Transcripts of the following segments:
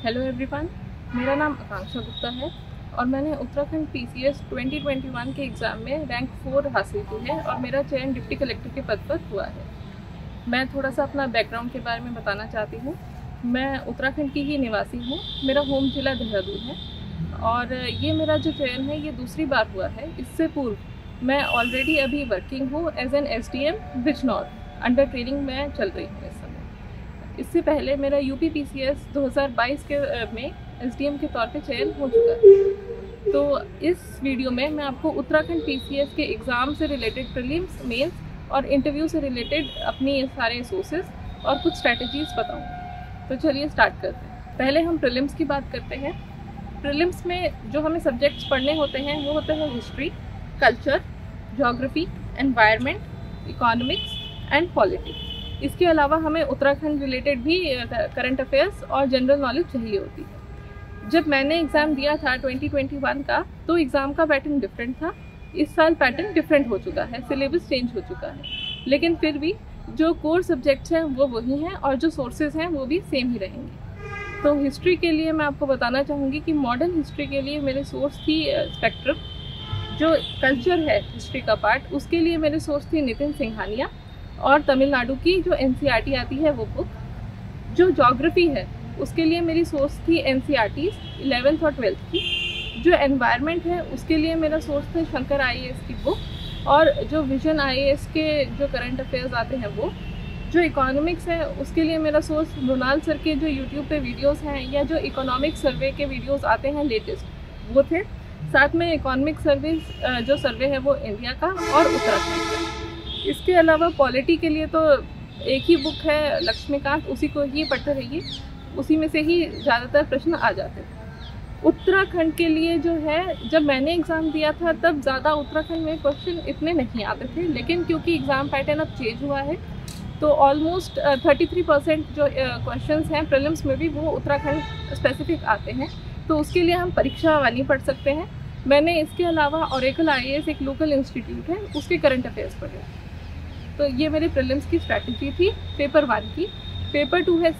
Hello everyone, मेरा नाम आकांक्षा गुप्ता है और मैंने उत्तराखंड पीसीएस 2021 के एग्ज़ाम में रैंक 4 हासिल की है और मेरा चयन डिप्टी कलेक्टर के पद पर हुआ है। मैं थोड़ा सा अपना बैकग्राउंड के बारे में बताना चाहती हूँ। मैं उत्तराखंड की ही निवासी हूँ। मेरा होम जिला देहरादून है और ये मेरा जो चयन है ये दूसरी बार हुआ है। इससे पूर्व मैं ऑलरेडी अभी वर्किंग हूँ as an SDM Bijnor, under training में चल रही हूँ इस समय। इससे पहले मेरा यूपी पीसीएस 2022 के में SDM के तौर पे चयन हो चुका है। तो इस वीडियो में मैं आपको उत्तराखंड पीसीएस के एग्ज़ाम से रिलेटेड प्रीलिम्स, मेंस और इंटरव्यू से रिलेटेड अपनी सारे सोर्सेज और कुछ स्ट्रैटेजीज़ बताऊँगी। तो चलिए स्टार्ट करते हैं। पहले हम प्रीलिम्स की बात करते हैं। प्रीलिम्स में जो हमें सब्जेक्ट्स पढ़ने होते हैं वो होते हैं history, culture, geography, environment, economics and politics. इसके अलावा हमें उत्तराखंड रिलेटेड भी करंट अफेयर्स और जनरल नॉलेज चाहिए होती है। जब मैंने एग्ज़ाम दिया था 2021 का, तो एग्ज़ाम का पैटर्न डिफरेंट था। इस साल पैटर्न डिफरेंट हो चुका है, सिलेबस चेंज हो चुका है, लेकिन फिर भी जो कोर सब्जेक्ट्स हैं वो वही हैं और जो सोर्सेज हैं वो भी सेम ही रहेंगे। तो हिस्ट्री के लिए मैं आपको बताना चाहूँगी कि मॉडर्न हिस्ट्री के लिए मेरे सोर्स थी स्पेक्ट्रम। जो कल्चर है हिस्ट्री का पार्ट, उसके लिए मेरे सोर्स थी नितिन सिंघानिया और तमिलनाडु की जो NCERT आती है वो बुक। जो ज्योग्राफी है उसके लिए मेरी सोर्स थी NCERTs 11th और 12th की। जो एनवायरनमेंट है उसके लिए मेरा सोर्स थे शंकर IAS की बुक और जो विजन IAS के जो करंट अफेयर्स आते हैं वो। जो इकोनॉमिक्स है उसके लिए मेरा सोर्स मृणाल सर के जो यूट्यूब पे वीडियोस हैं या जो इकोनॉमिक सर्वे के वीडियोस आते हैं लेटेस्ट वो थे। साथ में इकोनॉमिक सर्विस जो सर्वे है वो इंडिया का और उत्तराखंड का। इसके अलावा पॉलिटी के लिए तो एक ही बुक है लक्ष्मीकांत, उसी को ही पढ़ते रहिए, उसी में से ही ज़्यादातर प्रश्न आ जाते हैं। उत्तराखंड के लिए जो है, जब मैंने एग्ज़ाम दिया था तब ज़्यादा उत्तराखंड में क्वेश्चन इतने नहीं आते थे, लेकिन क्योंकि एग्ज़ाम पैटर्न अब चेंज हुआ है तो ऑलमोस्ट 33% जो क्वेश्चंस हैं प्रीलिम्स में भी वो उत्तराखंड स्पेसिफिक आते हैं। तो उसके लिए हम परीक्षा वानी पढ़ सकते हैं। मैंने इसके अलावा ओरेकल IAS एक लोकल इंस्टीट्यूट है उसके करंट अफेयर्स पढ़े। तो ये मेरे प्रीलिम्स की स्ट्रैटेजी थी पेपर 1 की। पेपर 2 है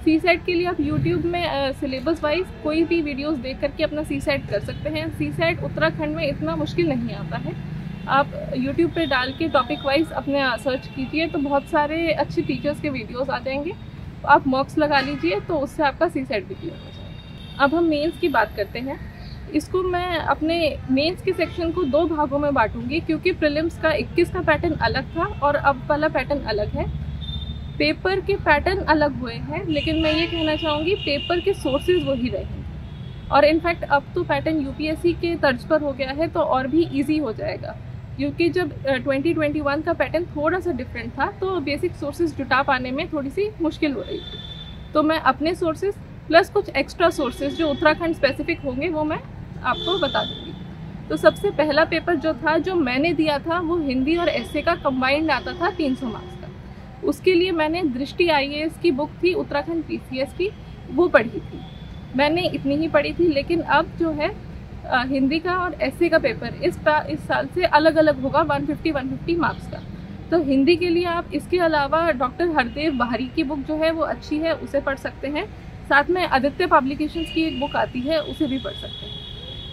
CSAT के लिए आप YouTube में सिलेबस वाइज कोई भी वीडियोस देख करके अपना CSAT कर सकते हैं। CSAT उत्तराखंड में इतना मुश्किल नहीं आता है। आप YouTube पे डाल के टॉपिक वाइज अपने सर्च कीजिए तो बहुत सारे अच्छे टीचर्स के वीडियोस आ जाएंगे। आप मॉक्स लगा लीजिए तो उससे आपका CSAT भी क्लियर हो जाएगा। अब हम मेंस की बात करते हैं। इसको मैं अपने मेंस के सेक्शन को 2 भागों में बांटूंगी क्योंकि प्रीलिम्स का 21 का पैटर्न अलग था और अब वाला पैटर्न अलग है। पेपर के पैटर्न अलग हुए हैं, लेकिन मैं ये कहना चाहूँगी पेपर के सोर्सेज वही रहेंगे और इनफैक्ट अब तो पैटर्न UPSC के तर्ज पर हो गया है तो और भी ईजी हो जाएगा। क्योंकि जब 2021 का पैटर्न थोड़ा सा डिफरेंट था तो बेसिक सोर्सेज जुटा पाने में थोड़ी सी मुश्किल हो रही थी। तो मैं अपने सोर्सेज प्लस कुछ एक्स्ट्रा सोर्सेज जो उत्तराखंड स्पेसिफिक होंगे वो मैं आपको बता दूंगी। तो सबसे पहला पेपर जो था जो मैंने दिया था वो हिंदी और ऐसे का कंबाइंड आता था 300 मार्क्स का। उसके लिए मैंने दृष्टि IAS की बुक थी उत्तराखंड PCS की, वो पढ़ी थी। मैंने इतनी ही पढ़ी थी, लेकिन अब जो है हिंदी का और ऐसे का पेपर इस साल से अलग अलग होगा 150 मार्क्स का। तो हिंदी के लिए आप इसके अलावा डॉक्टर हरदेव बहारी की बुक जो है वो अच्छी है, उसे पढ़ सकते हैं। साथ में आदित्य पब्लिकेशंस की एक बुक आती है, उसे भी पढ़ सकते हैं।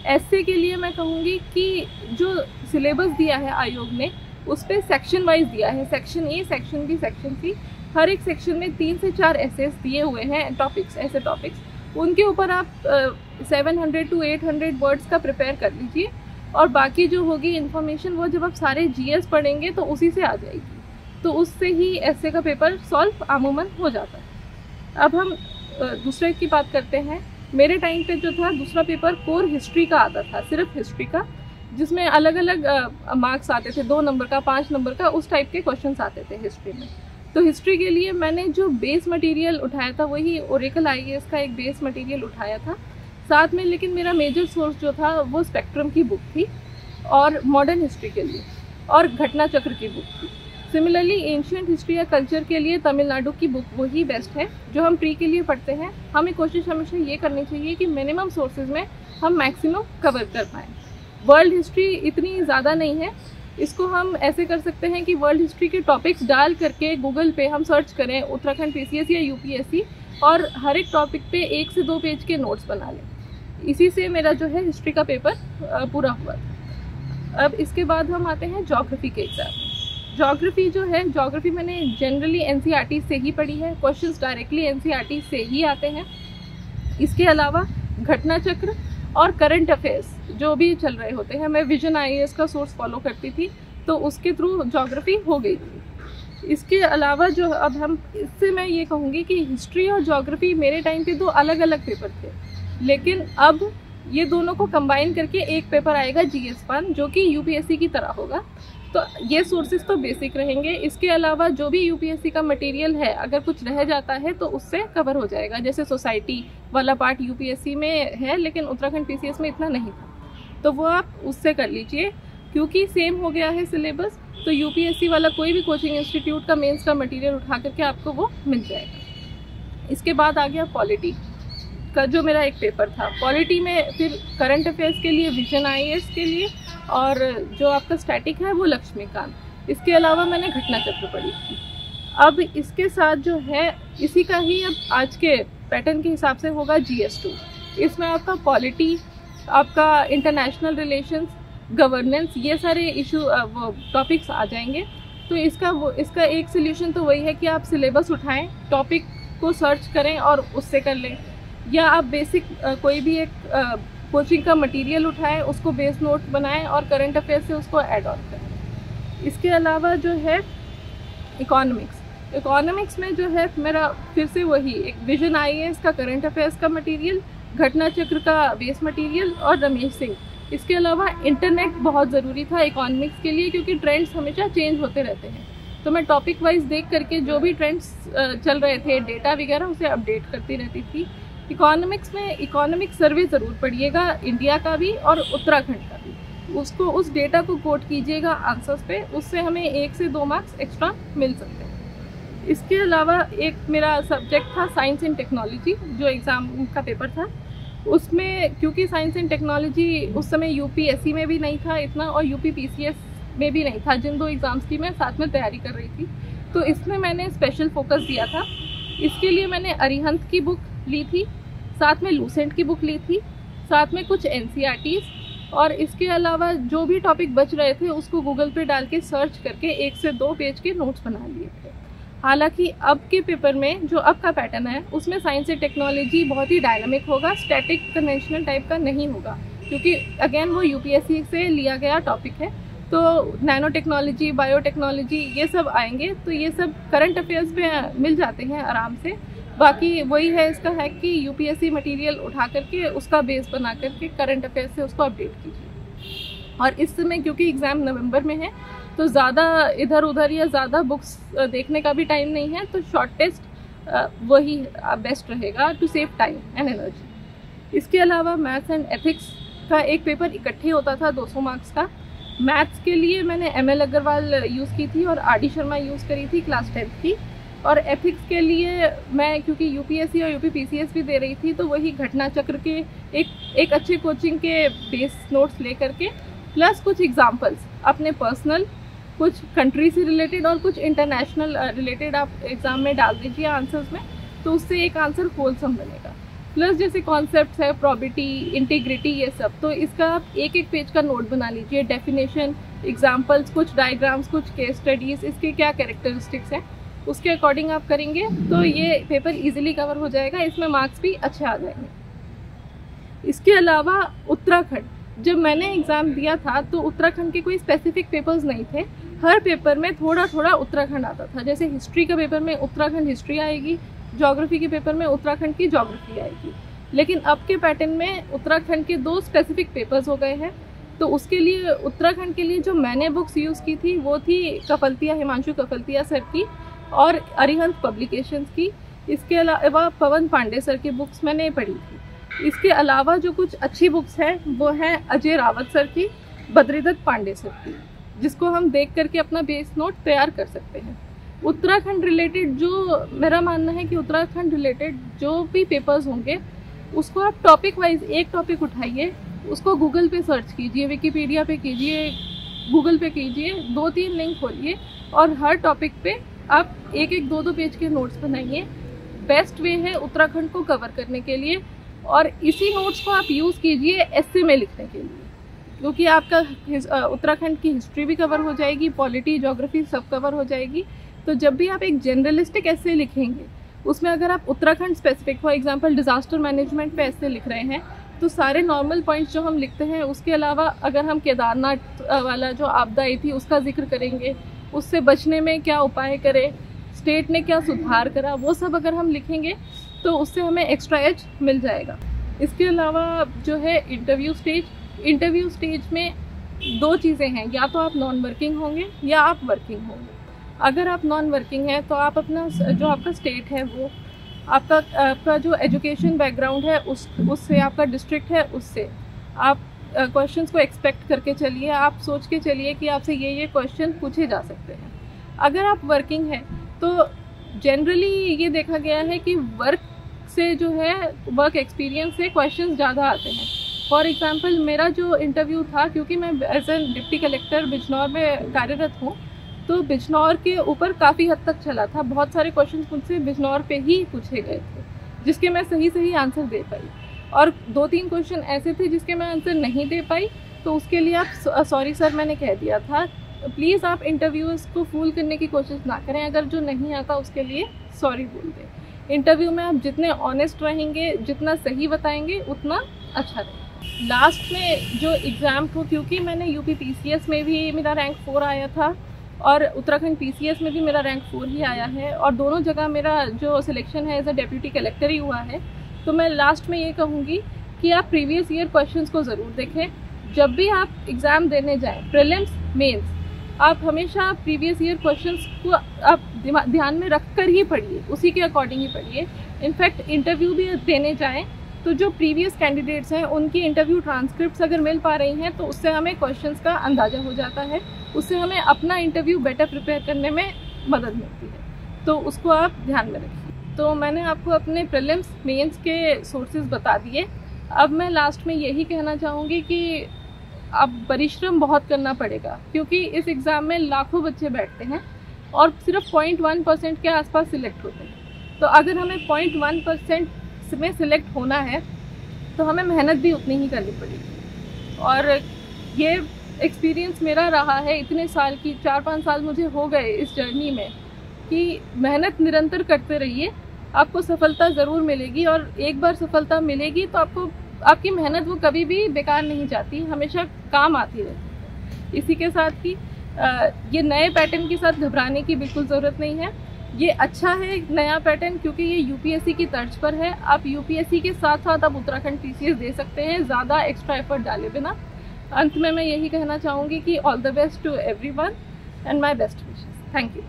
ऐसे के लिए मैं कहूँगी कि जो सिलेबस दिया है आयोग ने उस पर सेक्शन वाइज दिया है, section A, section B, section C। हर एक सेक्शन में 3 से 4 एसेस दिए हुए हैं, टॉपिक्स, ऐसे टॉपिक्स। उनके ऊपर आप 700 to 800 वर्ड्स का प्रिपेयर कर लीजिए और बाकी जो होगी इन्फॉर्मेशन वो जब आप सारे GS पढ़ेंगे तो उसी से आ जाएगी। तो उससे ही ऐसे का पेपर सॉल्व आमूमन हो जाता है। अब हम दूसरे की बात करते हैं। मेरे टाइम पे जो था दूसरा पेपर कोर हिस्ट्री का आता था, सिर्फ हिस्ट्री का, जिसमें अलग अलग मार्क्स आते थे, 2 नंबर का, 5 नंबर का, उस टाइप के क्वेश्चंस आते थे हिस्ट्री में। तो हिस्ट्री के लिए मैंने जो बेस मटेरियल उठाया था वही ओरेकल IAS का एक बेस मटेरियल उठाया था साथ में। लेकिन मेरा मेजर सोर्स जो था वो स्पेक्ट्रम की बुक थी और मॉडर्न हिस्ट्री के लिए और घटना चक्र की बुक थी। सिमिलरली एंशिएंट हिस्ट्री या कल्चर के लिए तमिलनाडु की बुक वही बेस्ट है जो हम प्री के लिए पढ़ते हैं। हमें कोशिश हमेशा ये करनी चाहिए कि मिनिमम सोर्सेज में हम मैक्सिमम कवर कर पाएँ। वर्ल्ड हिस्ट्री इतनी ज़्यादा नहीं है, इसको हम ऐसे कर सकते हैं कि वर्ल्ड हिस्ट्री के टॉपिक्स डाल करके गूगल पे हम सर्च करें उत्तराखंड PCS या UPSC और हर एक टॉपिक पे 1 से 2 पेज के नोट्स बना लें। इसी से मेरा जो है हिस्ट्री का पेपर पूरा हुआ था। अब इसके बाद हम आते हैं ज्योग्राफी के एग्ज़ाम में। ज्योग्राफी जो है, ज्योग्राफी मैंने जनरली एनसीईआरटी से ही पढ़ी है, क्वेश्चंस डायरेक्टली एनसीईआरटी से ही आते हैं। इसके अलावा घटना चक्र और करंट अफेयर्स जो भी चल रहे होते हैं, मैं विजन आईएएस का सोर्स फॉलो करती थी तो उसके थ्रू ज्योग्राफी हो गई थी। इसके अलावा जो अब हम, इससे मैं ये कहूँगी कि हिस्ट्री और ज्योग्राफी मेरे टाइम पे 2 अलग अलग पेपर थे, लेकिन अब ये दोनों को कंबाइन करके एक पेपर आएगा GS1 जो कि यूपीएससी की तरह होगा। तो ये सोर्सेज तो बेसिक रहेंगे। इसके अलावा जो भी यूपीएससी का मटेरियल है, अगर कुछ रह जाता है तो उससे कवर हो जाएगा। जैसे सोसाइटी वाला पार्ट यूपीएससी में है लेकिन उत्तराखंड पीसीएस में इतना नहीं था, तो वो आप उससे कर लीजिए। क्योंकि सेम हो गया है सिलेबस, तो यूपीएससी वाला कोई भी कोचिंग इंस्टीट्यूट का मेंस का मटेरियल उठा करके आपको वो मिल जाएगा। इसके बाद आ गया पॉलिटी का जो मेरा एक पेपर था। पॉलिटी में फिर करंट अफेयर्स के लिए विजन आईएएस के लिए, और जो आपका स्टैटिक है वो लक्ष्मीकांत। इसके अलावा मैंने घटना चक्र पढ़ी थी। अब इसके साथ जो है इसी का ही अब आज के पैटर्न के हिसाब से होगा GS2। इसमें आपका पॉलिटी, आपका इंटरनेशनल रिलेशंस, गवर्नेंस, ये सारे इशू वो टॉपिक्स आ जाएंगे। तो इसका एक सोल्यूशन तो वही है कि आप सिलेबस उठाएं, टॉपिक को सर्च करें और उससे कर लें, या आप बेसिक कोई भी एक कोचिंग का मटेरियल उठाएं, उसको बेस नोट बनाएं और करंट अफेयर से उसको ऐड ऑन करें। इसके अलावा जो है इकोनॉमिक्स में जो है मेरा फिर से वही एक विजन आईएएस का करंट अफेयर्स का मटेरियल, घटना चक्र का बेस मटेरियल और रमेश सिंह। इसके अलावा इंटरनेट बहुत ज़रूरी था इकोनॉमिक्स के लिए, क्योंकि ट्रेंड्स हमेशा चेंज होते रहते हैं। तो मैं टॉपिक वाइज देख करके जो भी ट्रेंड्स चल रहे थे, डेटा वगैरह, उसे अपडेट करती रहती थी। इकोनॉमिक्स में इकोनॉमिक सर्वे ज़रूर पढ़िएगा, इंडिया का भी और उत्तराखंड का भी। उसको, उस डेटा को कोट कीजिएगा आंसर्स पे, उससे हमें 1 से 2 मार्क्स एक्स्ट्रा मिल सकते हैं। इसके अलावा एक मेरा सब्जेक्ट था साइंस एंड टेक्नोलॉजी, जो एग्ज़ाम का पेपर था। उसमें क्योंकि साइंस एंड टेक्नोलॉजी उस समय यूपीएससी में भी नहीं था इतना और यूपी पीसीएस में भी नहीं था, जिन 2 एग्ज़ाम्स की मैं साथ में तैयारी कर रही थी, तो इसमें मैंने स्पेशल फोकस दिया था। इसके लिए मैंने अरिहंत की बुक ली थी, साथ में लूसेंट की बुक ली थी, साथ में कुछ एनसीईआरटीज़, और इसके अलावा जो भी टॉपिक बच रहे थे उसको गूगल पे डाल के सर्च करके 1 से 2 पेज के नोट्स बना लिए थे। हालांकि अब के पेपर में जो अब का पैटर्न है उसमें साइंस एंड टेक्नोलॉजी बहुत ही डायनामिक होगा, स्टैटिक कन्वेंशनल टाइप का नहीं होगा, क्योंकि अगेन वो यूपीएससी से लिया गया टॉपिक है। तो नैनो टेक्नोलॉजी, बायोटेक्नोलॉजी, ये सब आएंगे, तो ये सब करंट अफेयर्स में मिल जाते हैं आराम से। बाकी वही है इसका है कि यूपीएससी मटेरियल उठा करके उसका बेस बना करके करंट अफेयर्स से उसको अपडेट कीजिए। और इस समय क्योंकि एग्ज़ाम नवंबर में है, तो ज़्यादा इधर उधर या ज़्यादा बुक्स देखने का भी टाइम नहीं है, तो शॉर्ट टेस्ट वही बेस्ट रहेगा to save time and energy. इसके अलावा मैथ्स एंड एथिक्स का एक पेपर इकट्ठे होता था 200 मार्क्स का। मैथ्स के लिए मैंने ML अग्रवाल यूज़ की थी और RD शर्मा यूज़ करी थी क्लास 10th की। और एथिक्स के लिए मैं क्योंकि यूपीएससी और यूपी पीसीएस भी दे रही थी, तो वही घटना चक्र के एक अच्छे कोचिंग के बेस नोट्स ले करके, प्लस कुछ एग्जाम्पल्स अपने पर्सनल, कुछ कंट्री से रिलेटेड और कुछ इंटरनेशनल रिलेटेड आप एग्ज़ाम में डाल दीजिए आंसर्स में, तो उससे एक आंसर होलसम बनेगा। प्लस जैसे कॉन्सेप्ट्स है, प्रोबेबिलिटी, इंटीग्रिटी, ये सब, तो इसका आप 1-1 पेज का नोट बना लीजिए। डेफिनेशन, एग्जाम्पल्स, कुछ डायग्राम्स, कुछ केस स्टडीज़, इसके क्या कैरेक्टरिस्टिक्स हैं, उसके अकॉर्डिंग आप करेंगे तो ये पेपर इजीली कवर हो जाएगा। इसमें मार्क्स भी अच्छे आ जाएंगे। इसके अलावा उत्तराखंड, जब मैंने एग्ज़ाम दिया था तो उत्तराखंड के कोई स्पेसिफिक पेपर्स नहीं थे, हर पेपर में थोड़ा थोड़ा उत्तराखंड आता था। जैसे हिस्ट्री का पेपर में उत्तराखंड हिस्ट्री आएगी, ज्योग्राफी के पेपर में उत्तराखंड की ज्योग्राफी आएगी। लेकिन अब के पैटर्न में उत्तराखंड के 2 स्पेसिफिक पेपर्स हो गए हैं। तो उसके लिए उत्तराखंड के लिए जो मैंने बुक्स यूज़ की थी वो थी कफलतिया, हिमांशु कफलतिया सर की और अरिहंत पब्लिकेशंस की। इसके अलावा पवन पांडे सर की बुक्स मैंने पढ़ी थी। इसके अलावा जो कुछ अच्छी बुक्स हैं वो हैं अजय रावत सर की, बद्रीदत्त पांडे सर की, जिसको हम देख करके अपना बेस नोट तैयार कर सकते हैं। उत्तराखंड रिलेटेड जो मेरा मानना है कि उत्तराखंड रिलेटेड जो भी पेपर्स होंगे उसको आप टॉपिक वाइज एक टॉपिक उठाइए, उसको गूगल पे सर्च कीजिए, विकिपीडिया पे कीजिए, गूगल पे कीजिए, 2-3 लिंक खोलिए और हर टॉपिक पे आप 1-1, 2-2 पेज के नोट्स बनाइए। बेस्ट वे है उत्तराखंड को कवर करने के लिए, और इसी नोट्स को आप यूज़ कीजिए एस्से में लिखने के लिए, क्योंकि आपका उत्तराखंड की हिस्ट्री भी कवर हो जाएगी, पॉलिटी, ज्योग्राफी सब कवर हो जाएगी। तो जब भी आप एक जनरलिस्टिक एस्से लिखेंगे, उसमें अगर आप Uttarakhand specific, for example disaster management पे एस्से लिख रहे हैं, तो सारे नॉर्मल पॉइंट्स जो हम लिखते हैं उसके अलावा अगर हम केदारनाथ वाला जो आपदा आई थी उसका जिक्र करेंगे, उससे बचने में क्या उपाय करें, स्टेट ने क्या सुधार करा, वो सब अगर हम लिखेंगे तो उससे हमें एक्स्ट्रा एज मिल जाएगा। इसके अलावा जो है इंटरव्यू स्टेज में दो चीज़ें हैं, या तो आप नॉन वर्किंग होंगे या आप वर्किंग होंगे। अगर आप नॉन वर्किंग हैं तो आप अपना जो आपका स्टेट है, वो आपका जो एजुकेशन बैकग्राउंड है उससे, आपका डिस्ट्रिक्ट है उससे आप क्वेश्चंस को एक्सपेक्ट करके चलिए, आप सोच के चलिए कि आपसे ये क्वेश्चन पूछे जा सकते हैं। अगर आप वर्किंग हैं तो जनरली ये देखा गया है कि वर्क से जो है, वर्क एक्सपीरियंस से क्वेश्चंस ज़्यादा आते हैं। फॉर एग्जांपल मेरा जो इंटरव्यू था, क्योंकि मैं as a deputy collector Bijnor में कार्यरत हूँ, तो बिजनौर के ऊपर काफ़ी हद तक चला था, बहुत सारे क्वेश्चंस मुझसे बिजनौर पे ही पूछे गए थे, जिसके मैं सही आंसर दे पाई, और 2-3 क्वेश्चन ऐसे थे जिसके मैं आंसर नहीं दे पाई, तो उसके लिए आप सॉरी सर मैंने कह दिया था। प्लीज़ आप इंटरव्यूअर्स को फूल करने की कोशिश ना करें, अगर जो नहीं आता उसके लिए सॉरी बोल दें। इंटरव्यू में आप जितने ऑनेस्ट रहेंगे, जितना सही बताएंगे, उतना अच्छा रहेगा। लास्ट में जो एग्ज़ाम को, क्योंकि मैंने यूपी PCS में भी मेरा रैंक 4 आया था और उत्तराखंड PCS में भी मेरा रैंक 4 ही आया है, और दोनों जगह मेरा जो सिलेक्शन है एज अ डेप्यूटी कलेक्टर ही हुआ है, तो मैं लास्ट में ये कहूँगी कि आप प्रीवियस ईयर क्वेश्चंस को ज़रूर देखें। जब भी आप एग्ज़ाम देने जाएं, प्रीलिम्स, मेंस, आप हमेशा प्रीवियस ईयर क्वेश्चंस को आप ध्यान में रख कर ही पढ़िए, उसी के अकॉर्डिंग ही पढ़िए। इनफैक्ट इंटरव्यू भी देने जाएं तो जो प्रीवियस कैंडिडेट्स हैं उनकी इंटरव्यू ट्रांसक्रिप्ट्स अगर मिल पा रही हैं तो उससे हमें क्वेश्चंस का अंदाज़ा हो जाता है, उससे हमें अपना इंटरव्यू बेटर प्रिपेयर करने में मदद मिलती है, तो उसको आप ध्यान में रखिए। तो मैंने आपको अपने प्रीलिम्स, मेंस के सोर्सेज बता दिए। अब मैं लास्ट में यही कहना चाहूँगी कि अब परिश्रम बहुत करना पड़ेगा, क्योंकि इस एग्ज़ाम में लाखों बच्चे बैठते हैं और सिर्फ 0.1% के आसपास सिलेक्ट होते हैं। तो अगर हमें 0.1% में सिलेक्ट होना है तो हमें मेहनत भी उतनी ही करनी पड़ेगी। और ये एक्सपीरियंस मेरा रहा है इतने साल की, 4-5 साल मुझे हो गए इस जर्नी में, कि मेहनत निरंतर करते रहिए, आपको सफलता ज़रूर मिलेगी। और एक बार सफलता मिलेगी तो आपकी मेहनत वो कभी भी बेकार नहीं जाती, हमेशा काम आती रहती है। इसी के साथ ही ये नए पैटर्न के साथ घबराने की बिल्कुल ज़रूरत नहीं है। ये अच्छा है नया पैटर्न, क्योंकि ये UPSC की तर्ज पर है। आप UPSC के साथ साथ आप उत्तराखंड PCS दे सकते हैं, ज़्यादा एक्स्ट्रा एफर्ट डाले बिना। अंत में मैं यही कहना चाहूँगी कि all the best to everyone and my best wishes. Thank you.